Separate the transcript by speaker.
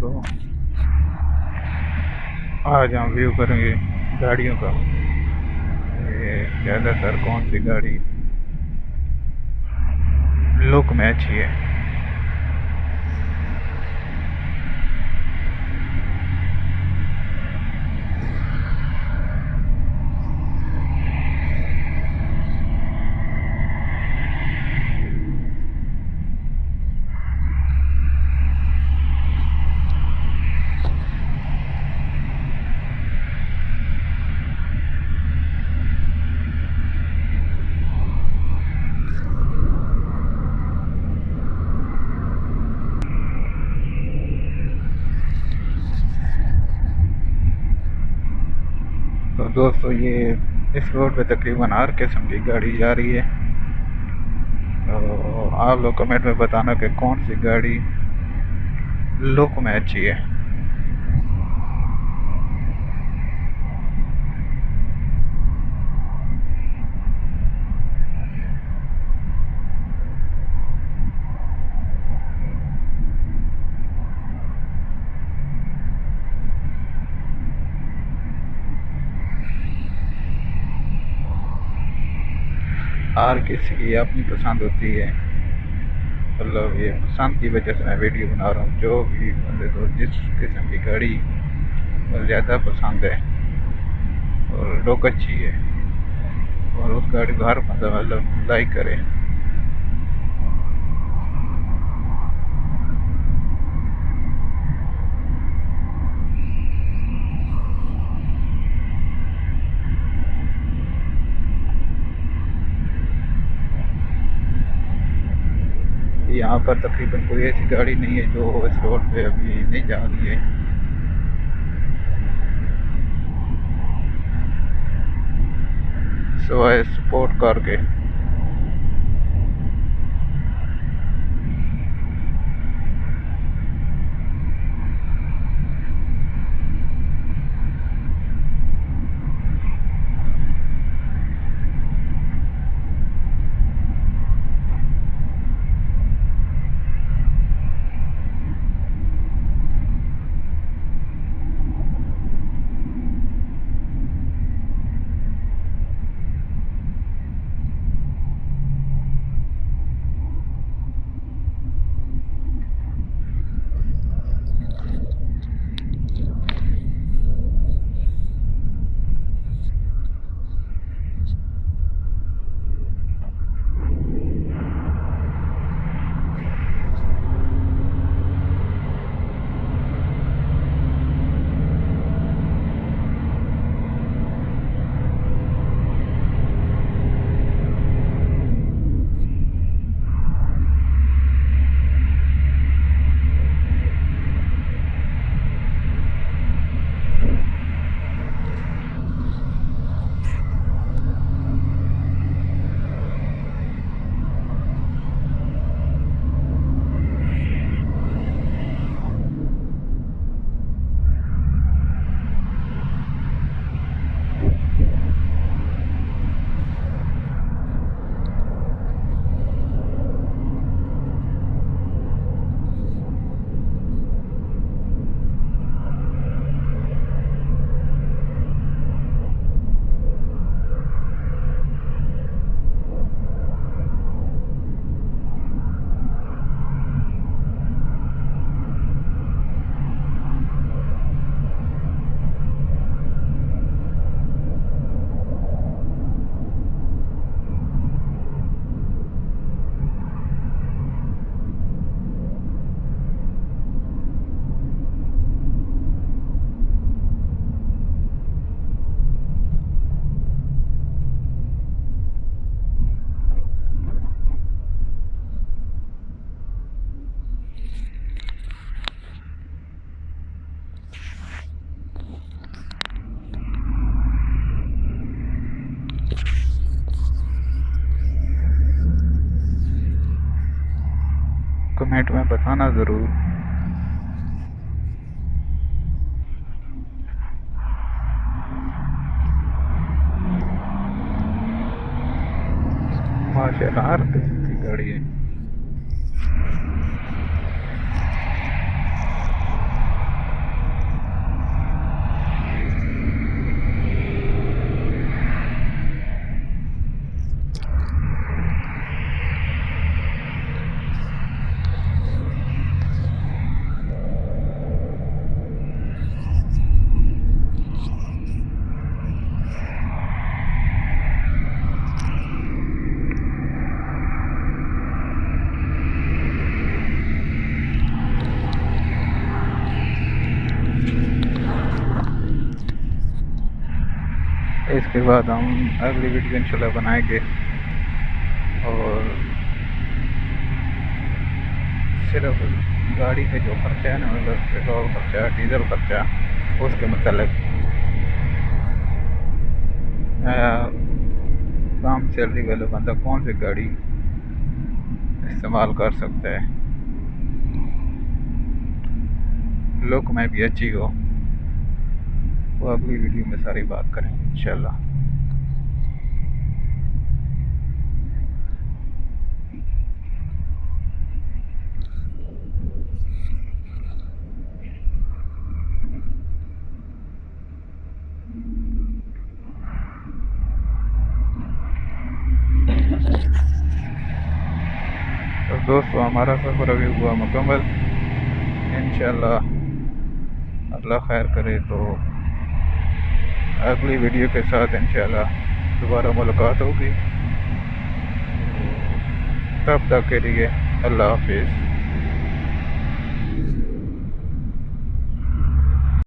Speaker 1: तो आज हम व्यू करेंगे गाड़ियों का। ये ज़्यादातर कौन सी गाड़ी लुक में अच्छी है। तो दोस्तों ये इस रोड पे तकरीबन हर किस्म की गाड़ी जा रही है। तो आप लोग कमेंट में बताना कि कौन सी गाड़ी लुक में अच्छी है। हर किसी की अपनी पसंद होती है। मतलब ये पसंद की वजह से मैं वीडियो बना रहा हूँ। जो भी बंदे को जिस किस्म की गाड़ी ज़्यादा पसंद है और लुक अच्छी है और उस गाड़ी को हर बंदा मतलब लाइक करे। यहाँ पर तकरीबन कोई ऐसी गाड़ी नहीं है जो इस रोड पे अभी नहीं जा रही है। सिवाय स्पोर्ट कार के। कमेंट में बताना ज़रूर। माशाल्लाह हर किस्म की गाड़ी है। इसके बाद हम अगली वीडियो इंशाल्लाह बनाएंगे और सिर्फ गाड़ी का जो खर्चा है ना, मतलब पेट्रोल खर्चा, डीजल खर्चा, उसके मतलब कम सैलरी वाला बंदा कौन सी गाड़ी इस्तेमाल कर सकता है, लुक में भी अच्छी हो, वो अगली वीडियो में सारी बात करेंगे इंशाल्लाह। तो दोस्तों हमारा सफ़र अभी हुआ मुकम्मल, इंशाल्लाह अल्लाह खैर करे तो अगली वीडियो के साथ इंशाल्लाह दोबारा मुलाकात होगी। तब तक के लिए अल्लाह हाफिज़।